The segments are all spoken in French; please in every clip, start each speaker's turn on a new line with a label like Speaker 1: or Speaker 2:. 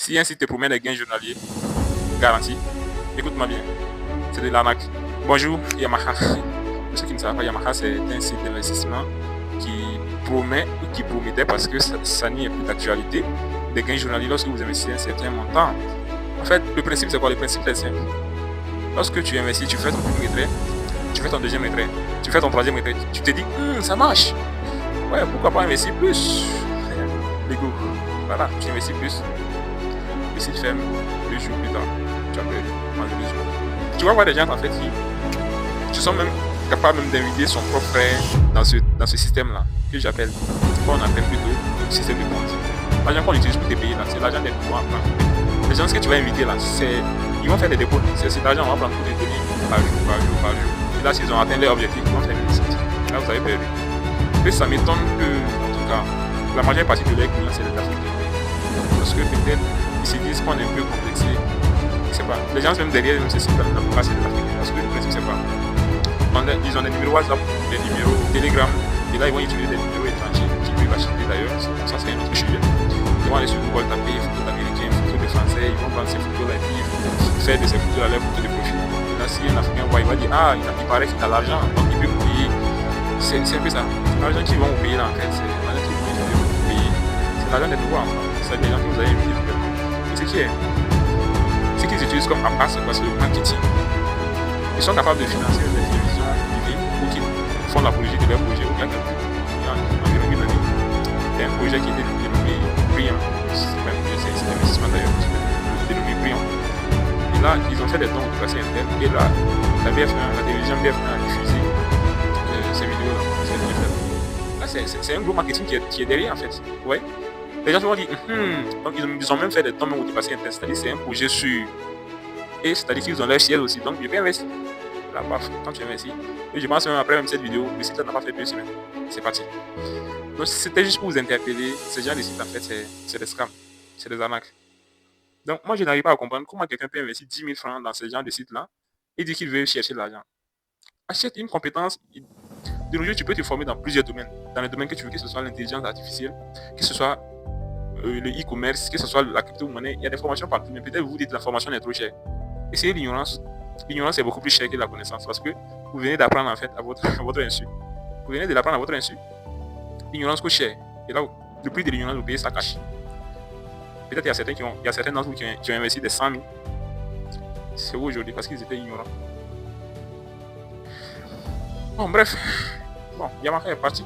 Speaker 1: Si un site te promet des gains journaliers garantis, écoute-moi bien, c'est de l'arnaque. Bonjour Yamaha. Pour ceux qui ne savent pas, Yamaha c'est un site d'investissement qui promet ou qui promettait, parce que ça n'y est plus d'actualité, des gains journaliers lorsque vous investissez un certain montant. En fait, le principe c'est quoi? Le principe c'est simple. Lorsque tu investis, tu fais ton premier retrait, tu fais ton deuxième retrait, tu fais ton troisième retrait, tu te dis ça marche. Ouais, pourquoi pas investir plus? Lego. Voilà, tu investis plus. Le site ferme 2 jours plus tard. Tu as perdu en 2 jours. Tu vas voir des gens en fait qui sont même capables d'inviter son propre frère dans ce système-là, que j'appelle, on appelle plutôt le système de compte. L'argent qu'on utilise pour te payer là, c'est l'argent des pouvoirs. Les gens que tu vas inviter là, ils vont faire des dépôts. C'est cet argent, on va prendre pour te donner par jour. Et là, s'ils ont atteint leur objectif, ils vont faire une site. Là, vous avez perdu. Et ça m'étonne que, en tout cas, la majeure partie de leurs clients, c'est les Africains. Parce que peut-être, ils se disent qu'on est un peu complexé. Je sais pas. Les gens, même derrière, même c'est la plupart, c'est des Africains. Parce que le principe, c'est pas. Ils ont des numéros WhatsApp, des numéros Telegram. Et là, ils vont utiliser des numéros étrangers qui peuvent acheter d'ailleurs. Ça, c'est un autre sujet. Ils vont aller sur Google, taper photos d'Américains, photos de Français. Ils vont prendre ces photos-là et puis faire de ces photos-là leurs photos de profil. Là, si un Africain voit, il va dire il paraît qu'il a l'argent, donc il peut vous payer. C'est un peu ça. L'argent qu'ils vont vous payer là, en fait, c'est l'argent qu'ils vont vous payer. C'est l'argent des pouvoirs, en fait. C'est des gens que vous avez invités nouvellement. Et ce qu'ils utilisent comme appât, c'est le marketing. Ils sont capables de financer des télévisions privées ou qui font l'apologie de leur projet. Il y a environ une année, il y a un projet qui était dénommé Brillant. C'est pas un projet, c'est un investissement d'ailleurs, dénommé Brillant. Et là, ils ont fait des dons au passé interne. Et là, la télévision BF1 a diffusé ces vidéos-là. Là, c'est un gros marketing qui est derrière en fait. Ouais. Les gens se vont dire, donc ils ont même fait des dons au passé interne. C'est-à-dire c'est un projet sûr. Et c'est-à-dire qu'ils ont leur ciel aussi. Donc, je peux investir. Là, paf, quand tu investis. Et je pense même après même cette vidéo, le site n'a pas fait 2 semaines. C'est parti. Donc, c'était juste pour vous interpeller. Ces gens de sites, en fait, c'est des scams. C'est des arnaques. Donc, moi, je n'arrive pas à comprendre comment quelqu'un peut investir 10 000 francs dans ce genre de site-là et dire qu'il veut chercher de l'argent. Achète une compétence. De nos jours, tu peux te former dans plusieurs domaines. Dans les domaines que tu veux, que ce soit l'intelligence artificielle, que ce soit le e-commerce, que ce soit la crypto-monnaie. Il y a des formations partout, mais peut-être vous dites que la formation est trop chère. Essayez l'ignorance. L'ignorance est beaucoup plus chère que la connaissance parce que vous venez d'apprendre en fait à votre insu. Vous venez de l'apprendre à votre insu. L'ignorance coûte cher. Et là, le prix de l'ignorance, vous payez ça cash. Peut-être il y a certains d'entre vous qui ont investi des 100 000. C'est où aujourd'hui parce qu'ils étaient ignorants. Bon, bref. Bon, Yamaha est parti.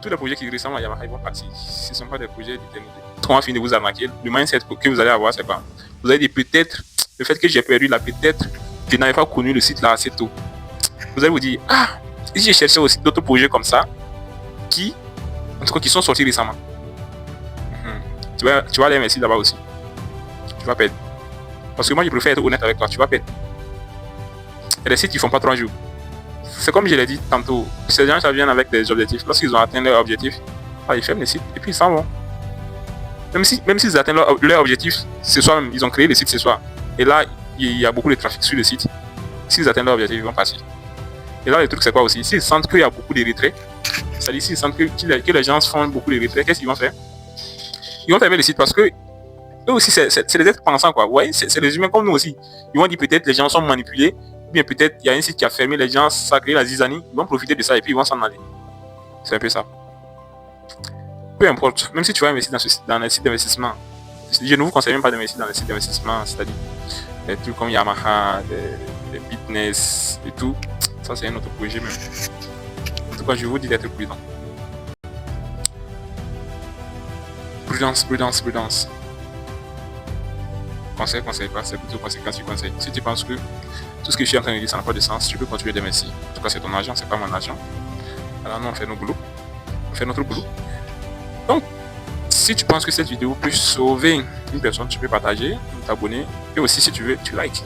Speaker 1: Tous les projets qui ressemblent à Yamaha, ils vont partir. Ce ne sont pas des projets d'éternité. Quand on finit de vous arnaquer, le mindset que vous allez avoir, c'est quoi? Vous allez dire peut-être, le fait que j'ai perdu là, peut-être, je n'avais pas connu le site là assez tôt. Vous allez vous dire, si j'ai cherché aussi d'autres projets comme ça, qui sont sortis récemment. Tu vas aller investir là-bas aussi. Tu vas perdre. Parce que moi, je préfère être honnête avec toi, tu vas perdre. Il y a des sites qui ne font pas 3 jours. C'est comme je l'ai dit tantôt, ces gens ça viennent avec des objectifs. Lorsqu'ils ont atteint leur objectif, ils ferment les sites et puis ils s'en vont. Même s'ils atteignent leur objectif ce soir, ils ont créé le site ce soir. Et là, il y a beaucoup de trafic sur le site. S'ils atteignent leur objectif, ils vont passer. Et là, le truc, c'est quoi aussi? S'ils sentent qu'il y a beaucoup de retraits, c'est-à-dire s'ils sentent que les gens font beaucoup de retraits, qu'est-ce qu'ils vont faire? Ils vont fermer le site parce que eux aussi, c'est des êtres pensants, quoi. Ouais, c'est des humains comme nous aussi. Ils vont dire peut-être les gens sont manipulés, ou bien peut-être il y a un site qui a fermé, les gens, ça a créé la zizanie, ils vont profiter de ça et puis ils vont s'en aller. C'est un peu ça. Peu importe, même si tu vas investir dans les sites d'investissement, je ne vous conseille même pas d'investir dans les sites d'investissement, c'est-à-dire des trucs comme Yamaha, des Bitness et tout. Ça, c'est un autre projet même. En tout cas, je vous dis d'être prudent. Prudence. Conseil pas, c'est plutôt conséquence du conseil. Si tu penses que tout ce que je suis en train de dire, ça n'a pas de sens, tu peux continuer d'investir. En tout cas, c'est ton argent, c'est pas mon argent. Alors, nous, on fait notre boulot. Donc, si tu penses que cette vidéo peut sauver une personne, tu peux partager, t'abonner et aussi si tu veux, tu likes.